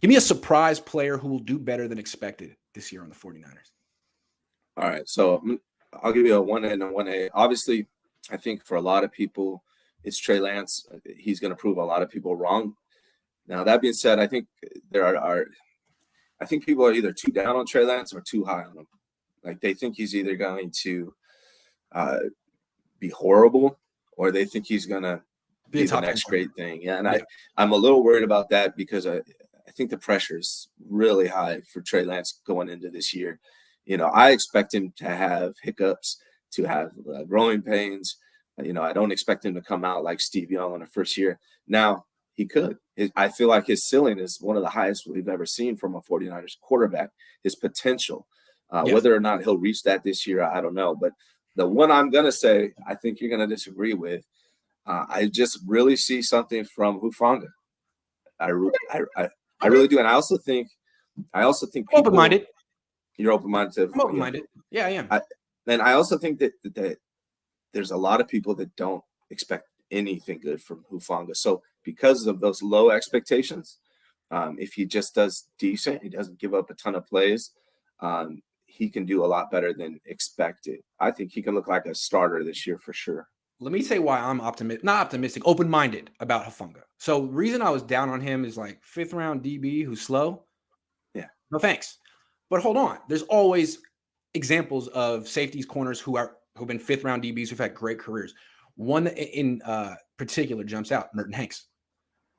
Give me a surprise player who will do better than expected this year on the 49ers. All right, so I'll give you a 1A and a 1A. Obviously, I think for a lot of people, it's Trey Lance. He's going to prove a lot of people wrong. Now, that being said, I think I think people are either too down on Trey Lance or too high on him. Like they think he's either going to be horrible or they think he's going to be the next great thing. Yeah, and I'm a little worried about that because I think the pressure is really high for Trey Lance going into this year. You know, I expect him to have hiccups, to have growing pains. You know, I don't expect him to come out like Steve Young on the first year. Now, he could. I feel like his ceiling is one of the highest we've ever seen from a 49ers quarterback, his potential. Whether or not he'll reach that this year, I don't know. But the one I'm going to say, I think you're going to disagree with, I just really see something from Hufanga. I really do. And I also think people, open-minded. You're open-minded. I'm open-minded. Yeah, I am. And I also think that there's a lot of people that don't expect anything good from Hufanga. So because of those low expectations, if he just does decent, he doesn't give up a ton of plays, he can do a lot better than expected. I think he can look like a starter this year for sure. Let me say why I'm open-minded about Hufanga. So the reason I was down on him is like 5th round DB who's slow. Yeah. No thanks. But hold on. There's always examples of safeties, corners who've been 5th round DBs who've had great careers. One that in particular jumps out, Merton Hanks.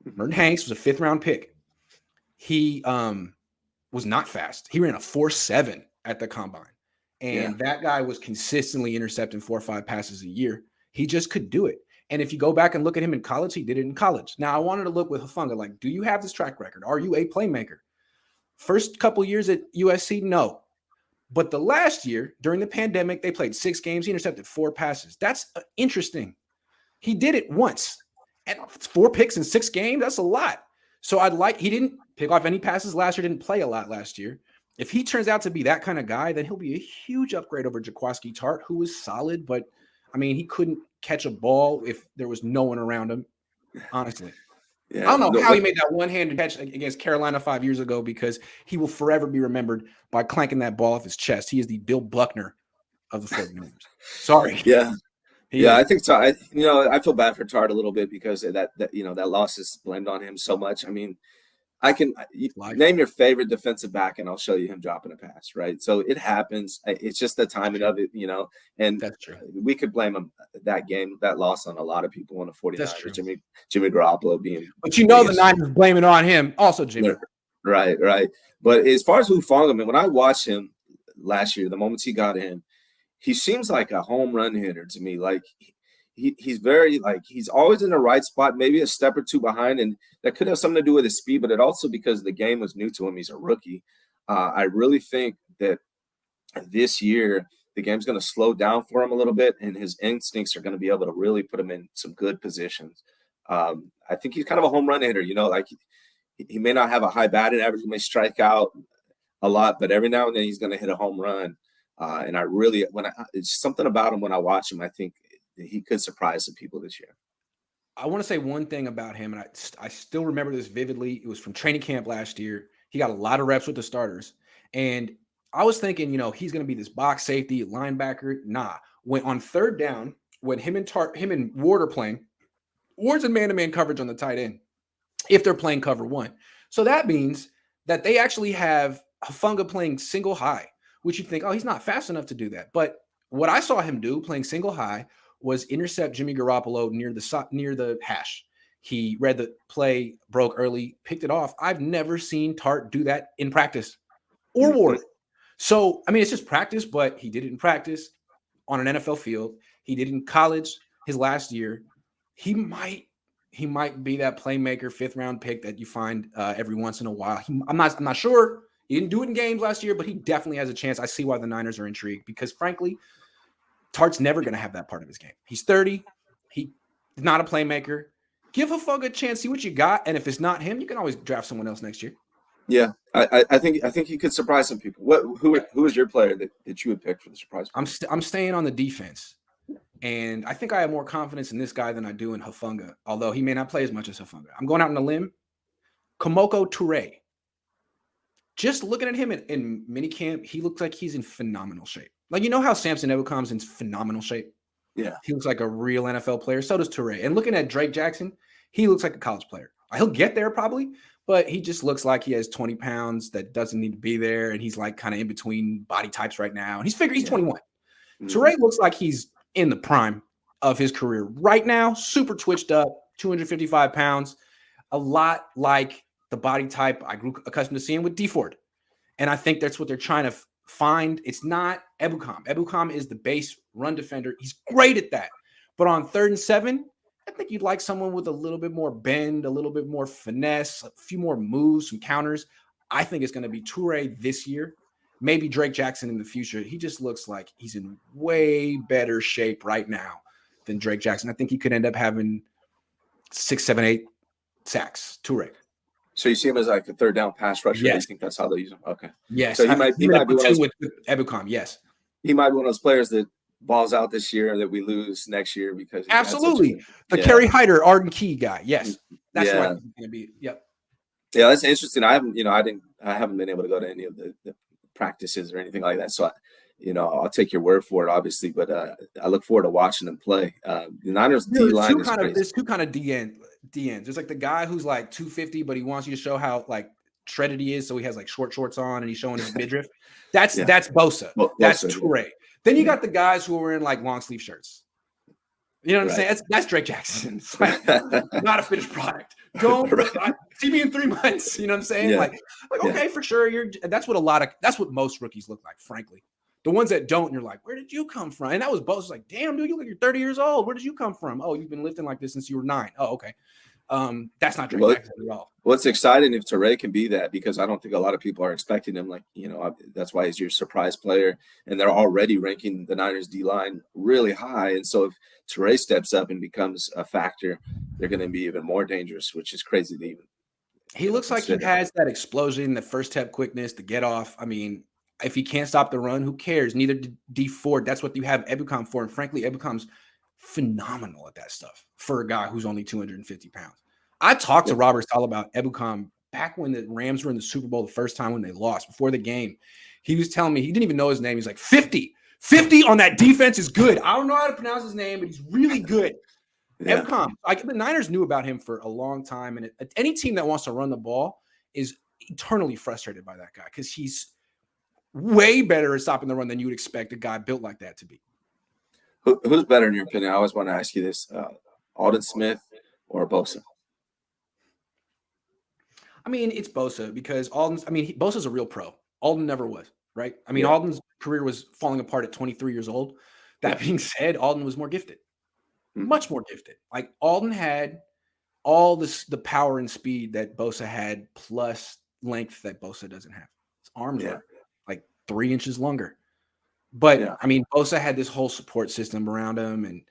Merton Hanks was a 5th round pick. He was not fast. He ran a 4.7 at the combine. And that guy was consistently intercepting 4 or 5 passes a year. He just could do it. And if you go back and look at him in college, he did it in college. Now, I wanted to look with Hufanga, like, do you have this track record? Are you a playmaker? First couple years at USC, no. But the last year, during the pandemic, they played 6 games. He intercepted 4 passes. That's interesting. He did it once. And 4 picks in 6 games, that's a lot. So he didn't pick off any passes last year, didn't play a lot last year. If he turns out to be that kind of guy, then he'll be a huge upgrade over Jaquiski Tartt, who was solid, but I mean, he couldn't catch a ball if there was no one around him, honestly. Yeah, I don't know how he made that one-handed catch against Carolina 5 years ago because he will forever be remembered by clanking that ball off his chest. He is the Bill Buckner of the 49ers. Sorry. Yeah. I think Tartt, I feel bad for Tartt a little bit because that loss is blamed on him so much. I mean, I can name your favorite defensive back and I'll show you him dropping a pass, right? So it happens. It's just the timing of it, and that's true. We could blame him that loss on a lot of people on the 49ers. Jimmy Garoppolo being. But the Niners blame it on him. Also, Jimmy. Right. But as far as Hufanga, man, when I watched him last year, the moments he got in, he seems like a home run hitter to me. Like he's very he's always in the right spot, maybe a step or two behind, and that could have something to do with his speed, but it also because the game was new to him. He's a rookie. I really think that this year the game's going to slow down for him a little bit, and his instincts are going to be able to really put him in some good positions. I think he's kind of a home run hitter. He may not have a high batting average, he may strike out a lot, but every now and then he's going to hit a home run. And it's something about him when I watch him, I think he could surprise some people this year. I want to say one thing about him, and I still remember this vividly. It was from training camp last year. He got a lot of reps with the starters. And I was thinking, he's going to be this box safety, linebacker. Nah. When on 3rd down, when him and Ward are playing, Ward's in man-to-man coverage on the tight end if they're playing cover 1. So that means that they actually have Hufanga playing single high, which you'd think, oh, he's not fast enough to do that. But what I saw him do playing single high was intercept Jimmy Garoppolo near the hash. He read the play, broke early, picked it off. I've never seen Tartt do that in practice or Ward. So, I mean, it's just practice, but he did it in practice on an NFL field. He did it in college his last year. He might be that playmaker 5th round pick that you find every once in a while. I'm not sure. He didn't do it in games last year, but he definitely has a chance. I see why the Niners are intrigued because, frankly, Tartt's never going to have that part of his game. He's 30. He's not a playmaker. Give Hufanga a chance, see what you got, and if it's not him, you can always draft someone else next year. Yeah, I think he could surprise some people. Who is your player that you would pick for the surprise? I'm staying on the defense, and I think I have more confidence in this guy than I do in Hufanga, although he may not play as much as Hufanga. I'm going out on a limb. Kemoko Toure just looking at him in minicamp, he looks like he's in phenomenal shape. Like, you know how Samson Ebukam's in phenomenal shape? Yeah. He looks like a real NFL player. So does Toure. And looking at Drake Jackson, he looks like a college player. He'll get there probably, but he just looks like he has 20 pounds that doesn't need to be there. And he's like kind of in between body types right now. And he's 21. Toure looks like he's in the prime of his career right now. Super twitched up, 255 pounds. A lot like the body type I grew accustomed to seeing with D Ford. And I think that's what they're trying to find. It's not Ebukam. Ebukam is the base run defender. He's great at that. But on 3rd and 7, I think you'd like someone with a little bit more bend, a little bit more finesse, a few more moves, some counters. I think it's going to be Toure this year, maybe Drake Jackson in the future. He just looks like he's in way better shape right now than Drake Jackson. I think he could end up having 6, 7, 8 sacks. Toure. So you see him as like a 3rd down pass rusher? Yes. You think that's how they use him? Okay. Yes. So he might be one of those, with Ebukam. Yes. He might be one of those players that balls out this year that we lose next year because absolutely the Kerry Hyder, Arden Key guy. Yes, that's what it's going to be. Yep. Yeah, that's interesting. I haven't been able to go to any of the practices or anything like that. So, I'll take your word for it, obviously. But I look forward to watching them play. The Niners D line is crazy. There's two kind of DNs. There's like the guy who's like 250, but he wants you to show how like shredded he is, so he has like short shorts on and he's showing his midriff. That's Bosa. That's Toure. Then you got the guys who are in like long sleeve shirts. You know what I'm saying? That's Drake Jackson. It's like, not a finished product. Don't see me in 3 months. You know what I'm saying? Yeah. Like okay, for sure. That's what most rookies look like, frankly. The ones that don't, you're like, where did you come from? And that was Bosa. Like, damn, dude, you look like you're 30 years old. Where did you come from? Oh, you've been lifting like this since you were 9. Oh, okay. That's not Drake Jackson at all. Well, it's exciting if Toure can be that, because I don't think a lot of people are expecting him. Like, that's why he's your surprise player, and they're already ranking the Niners D line really high. And so if Toure steps up and becomes a factor, they're going to be even more dangerous, which is crazy to even. He looks like he has that explosion, the first step quickness, the get off. I mean, if he can't stop the run, who cares? Neither did D Ford. That's what you have Ebukam for. And frankly, Ebukam's phenomenal at that stuff for a guy who's only 250 pounds. I talked to Robert Saleh about Ebukam back when the Rams were in the Super Bowl the first time when they lost, before the game. He was telling me, he didn't even know his name. He's like, 50 on that defense is good. I don't know how to pronounce his name, but he's really good. Yeah. Ebukam, the Niners knew about him for a long time. And any team that wants to run the ball is eternally frustrated by that guy, because he's way better at stopping the run than you would expect a guy built like that to be. Who's better in your opinion? I always want to ask you this: Alden Smith or Bosa? I mean, it's Bosa, because Bosa's a real pro. Alden never was, right? I mean, Alden's career was falling apart at 23 years old. That being said, Alden was more gifted, much more gifted. Like, Alden had all the power and speed that Bosa had, plus length that Bosa doesn't have. His arms were like 3 inches longer. But I mean, Bosa had this whole support system around him, and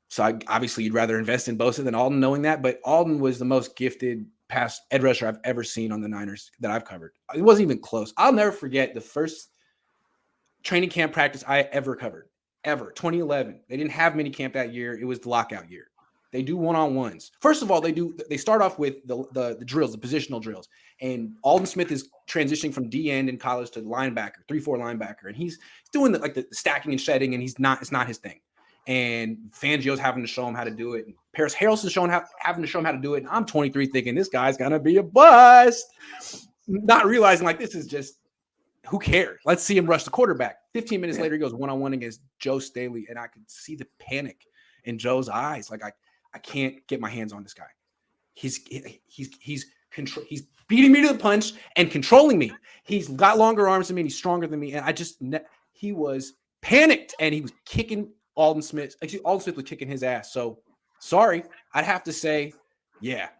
so obviously you'd rather invest in Bosa than Alden, knowing that. But Alden was the most gifted pass edge rusher I've ever seen on the Niners that I've covered. It wasn't even close. I'll never forget the first training camp practice I ever covered, ever. 2011. They didn't have mini camp that year. It was the lockout year. They do one-on-ones. First of all, they start off with the drills, the positional drills. And Alden Smith is transitioning from D end in college to linebacker, 3-4 linebacker. And he's doing the stacking and shedding, and it's not his thing. And Fangio's having to show him how to do it. And Paris Harrelson's having to show him how to do it. And I'm 23 thinking this guy's going to be a bust. Not realizing, like, this is just, who cares? Let's see him rush the quarterback. 15 minutes later, he goes one-on-one against Joe Staley. And I could see the panic in Joe's eyes. Like, I can't get my hands on this guy. He's beating me to the punch and controlling me. He's got longer arms than me. And he's stronger than me. And he was panicked, and he was kicking Alden Smith. Actually, Alden Smith was kicking his ass. So sorry, I'd have to say,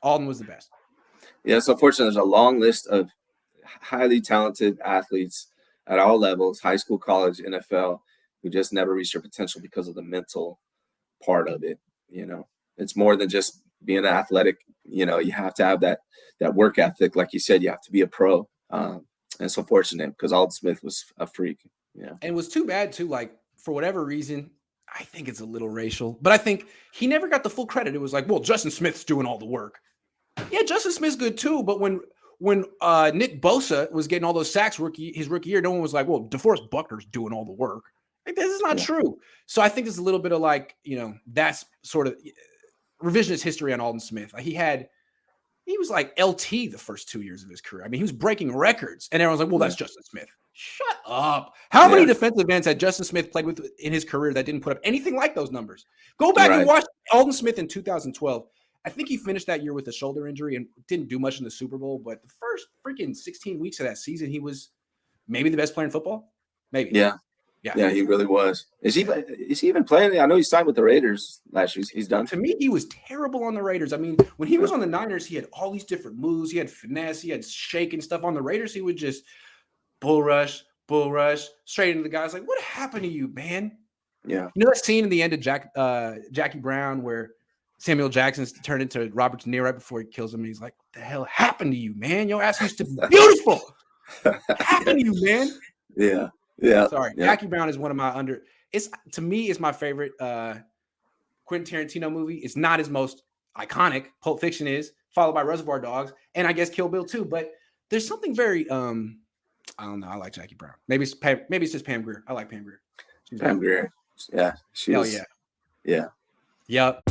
Alden was the best. Yeah, so fortunately, there's a long list of highly talented athletes at all levels, high school, college, NFL, who just never reached their potential because of the mental part of it. It's more than just being athletic. You have to have that work ethic. Like you said, you have to be a pro. And so fortunate, because Alden Smith was a freak. Yeah. And it was too bad too. Like, for whatever reason, I think it's a little racial, but I think he never got the full credit. It was like, well, Justin Smith's doing all the work. Yeah, Justin Smith's good too. But when when Nick Bosa was getting all those sacks his rookie year, no one was like, well, DeForest Buckner's doing all the work. Like, this is not true. So I think there's a little bit of like, that's sort of revisionist history on Alden Smith. Like he was like LT the first 2 years of his career. I mean, he was breaking records, and everyone's like, well, that's Justin Smith. Shut up. How many defensive ends had Justin Smith played with in his career that didn't put up anything like those numbers? Go back and watch Alden Smith in 2012. I think he finished that year with a shoulder injury and didn't do much in the Super Bowl, but the first freaking 16 weeks of that season, he was maybe the best player in football. Maybe. Yeah, he really was. Is he even playing? I know he signed with the Raiders last year. He's done. To me, he was terrible on the Raiders. I mean, when he was on the Niners, he had all these different moves. He had finesse. He had shake and stuff. On the Raiders, he would just bull rush, straight into the guys. Like, what happened to you, man? Yeah. You know that scene in the end of Jackie Brown where Samuel Jackson's turned into Robert De Niro right before he kills him. And he's like, what the hell happened to you, man? Your ass used to be beautiful. What happened to you, man? Yeah. Yeah. Sorry. Yeah. Jackie Brown is one of my to me, it's my favorite Quentin Tarantino movie. It's not his most iconic. Pulp Fiction is, followed by Reservoir Dogs, and I guess Kill Bill too. But there's something very I don't know. I like Jackie Brown. Maybe it's just Pam Grier. I like Pam Grier. Pam Grier. Yeah. Hell yeah. Yeah. Yep.